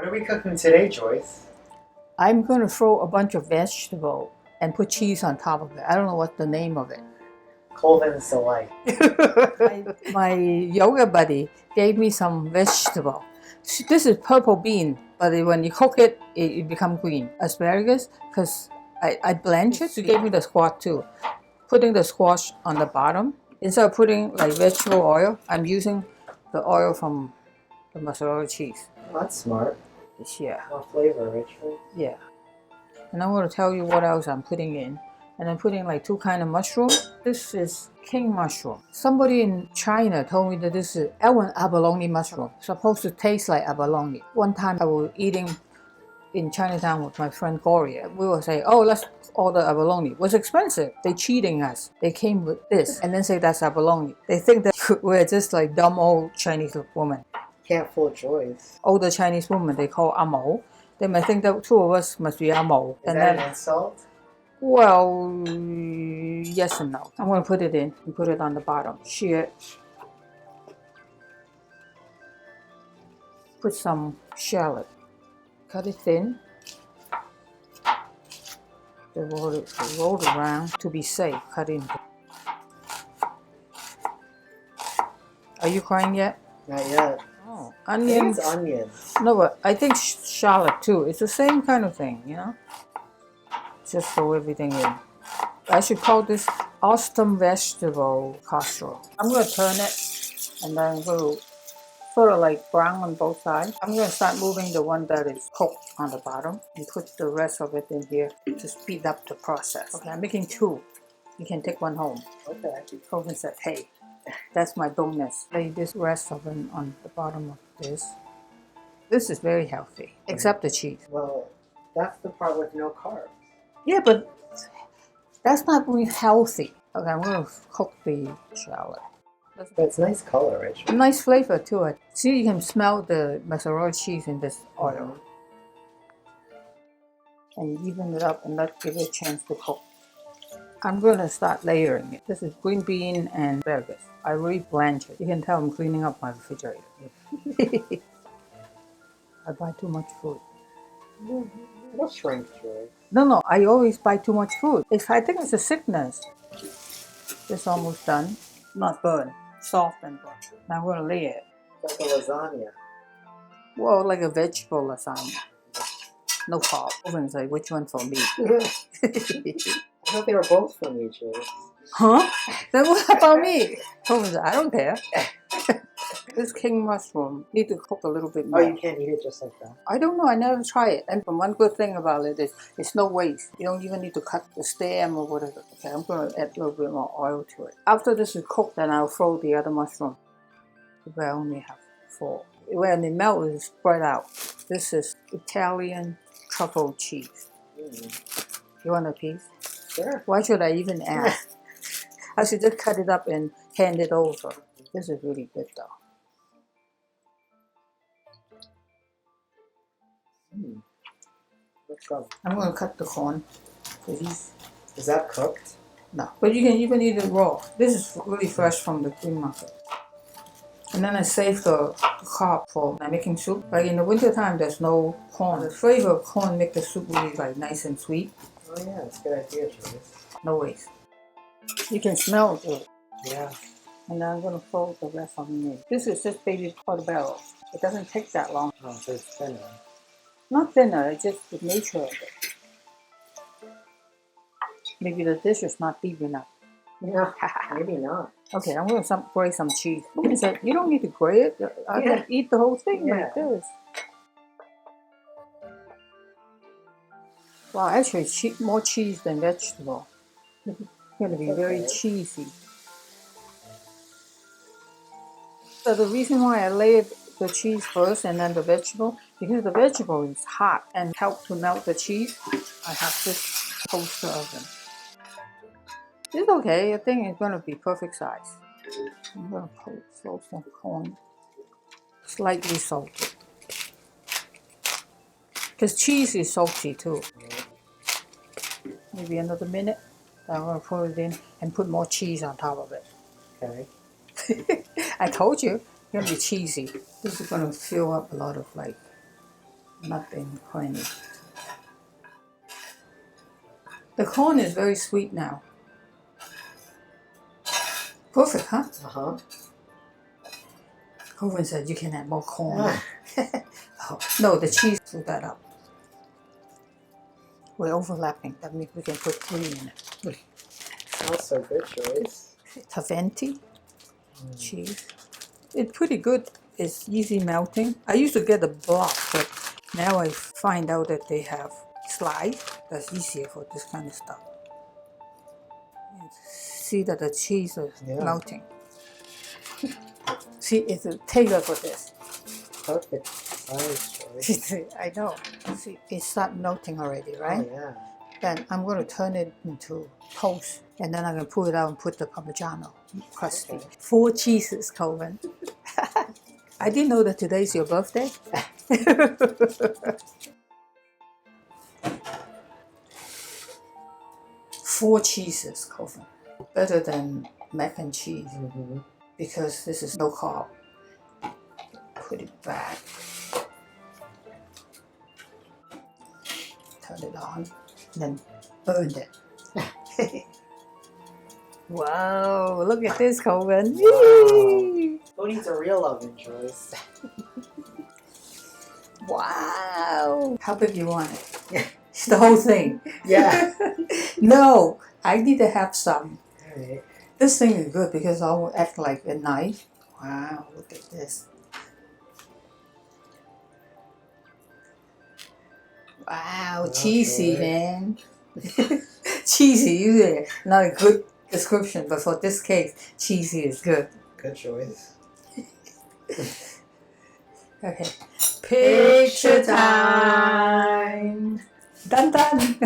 What are we cooking today, Joyce? I'm going to throw a bunch of vegetable and put cheese on top of it. I don't know what the name of it. Colvin's delight. My yoga buddy gave me some vegetable. This is purple bean, but when you cook it, it becomes green. Asparagus, because I blanch it. She gave me the squash too. Putting the squash on the bottom. Instead of putting like vegetable oil, I'm using the oil from the mozzarella cheese. Oh, that's smart. Yeah. More flavor, Richard. Yeah. And I'm going to tell you what else I'm putting in. And I'm putting like 2 kinds of mushroom. This is king mushroom. Somebody in China told me that this is abalone mushroom. Supposed to taste like abalone. One time I was eating in Chinatown with my friend Gloria. We were saying, oh, let's order abalone. It was expensive. They cheating us. They came with this and then say that's abalone. They think that we're just like dumb old Chinese women. Can't fool Joyce. Older Chinese women they call amo. They might think that 2 of us must be amo. Is that an insult? Well, yes and no. I'm going to put it in and put it on the bottom. Shear. Put some shallot. Cut it thin. They roll it around to be safe. Cut in. Are you crying yet? Not yet. Oh, I think onions. it's onions. No, but I think shallot too. It's the same kind of thing, you know? Just throw everything in. I should call this awesome vegetable casserole. I'm going to turn it and then I'm going to sort of like brown on both sides. I'm going to start moving the one that is cooked on the bottom and put the rest of it in here to speed up the process. Okay, I'm making 2. You can take 1 home. Okay. Colvin said, hey, that's my bonus. Lay this rest of it on the bottom of this. This is very healthy, except the cheese. Well, that's the part with no carbs. Yeah, but that's not really healthy. Okay, I'm going to cook the shallot. But it's nice color, Richard. Nice flavor to it. See, you can smell the mozzarella cheese in this oil. And even it up and give it a chance to cook. I'm going to start layering it. This is green bean and asparagus. I really blanch it. You can tell I'm cleaning up my refrigerator. I buy too much food. It'll shrink, Joyce. No, I always buy too much food. I think it's a sickness. It's almost done. Not burned. Soft and burnt. Now I'm going to lay it. Like a lasagna. Well, like a vegetable lasagna. No carb. Colvin's like, which one for me? I thought they were both for me, Joyce. Huh? Then what about me? Colvin's like, I don't care. This king mushroom need to cook a little bit more. Oh, you can't eat it just like that? I don't know. I never try it. And one good thing about it is it's no waste. You don't even need to cut the stem or whatever. Okay, I'm going to add a little bit more oil to it. After this is cooked, then I'll throw the other mushroom. I only have 4. When they melt, it's spread out. This is Italian truffle cheese. You want a piece? Sure. Why should I even ask? I should just cut it up and hand it over. This is really good though. I'm going to cut the corn. Is that cooked? No, but you can even eat it raw. This is really fresh from the green market. And then I save the carb for making soup. Like in the wintertime, there's no corn. The flavor of corn makes the soup really like nice and sweet. Oh yeah, that's a good idea, Joyce. No waste. You can smell it. Yeah. And then I'm going to fold the rest of it in. This is just baby portobello. It doesn't take that long. Oh, so it's thinner. Not thinner, it's just the nature of it. Maybe the dish is not deep enough. Yeah, maybe not. Okay, I'm going to grate some cheese. He said, you don't need to grate it. I can eat the whole thing like this. Wow, actually, more cheese than vegetable. It's going to be very cheesy. So the reason why I laid the cheese first and then the vegetable, because the vegetable is hot and help to melt the cheese, I have this toaster oven. It's okay. I think it's going to be perfect size. I'm going to throw some corn, slightly salted. Because cheese is salty too. Maybe another minute. Then I'm going to put it in and put more cheese on top of it. Okay. I told you, it's going to be cheesy. This is going to fill up a lot of like nothing honey. The corn is very sweet now. Perfect, huh? Uh-huh. Colvin said you can add more corn. Oh, no, the cheese threw that up. We're overlapping. That means we can put 3 in it. Look, Smells so good, Joyce. Taventi cheese. It's pretty good. It's easy melting. I used to get a block, but now I find out that they have slice. That's easier for this kind of stuff. And see that the cheese is melting. See, it's a tailor for this. Perfect size, Joyce. I know. See, it starts melting already, right? Oh, yeah. Then I'm going to turn it into toast, and then I'm going to pull it out and put the Parmigiano crusty. Okay. 4 cheeses, Colvin. I didn't know that today's your birthday. 4 cheeses, Colvin. Better than mac and cheese, because this is no carb. Put it back. Turn it on, then burn it. Wow, look at this, Colvin. Wow. Who needs a real oven, Joyce? Wow. How big you want it? The whole thing. Yeah. No, I need to have some. All right. This thing is good because I will act like a knife. Wow, look at this. Wow, cheesy, man. Cheesy, is not a good description, but for this case, cheesy is good. Good choice. Okay. Picture time. Dun dun.